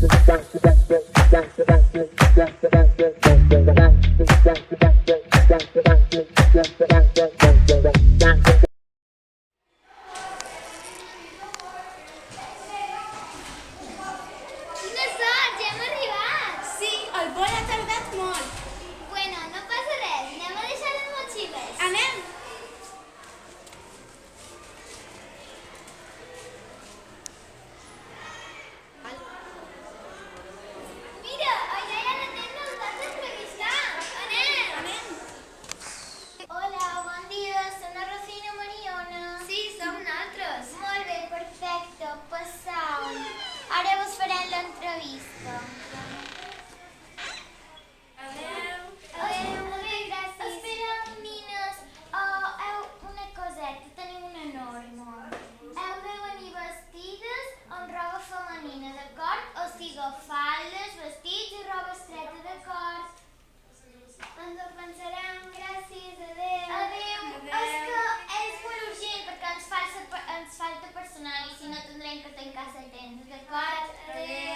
Quina sort, ja hem arribat! Sí, el vol ha tardat molt. Bueno, no passa res, anem a deixar les motxilles. Anem. Mira, allà hi ha la tenda on t'has d'entrevistar. Anem! Anem. Hola, bon dia, soc la Rosina Mariona. Sí, som nosaltres. Molt bé, perfecte, passau. Ara us farem l'entrevista. Adéu. Molt bé, gràcies. Espera, nines, una coseta, tenim una norma. Heu de venir vestides amb roba femenina, d'acord? O sigui, faldes, vestits i roba estreta, d'acord? Ens ho pensarem, gràcies, adéu. Adéu. És que és molt urgent perquè ens falta personal i si no tindrem que tancar la tenda, d'acord? Adéu.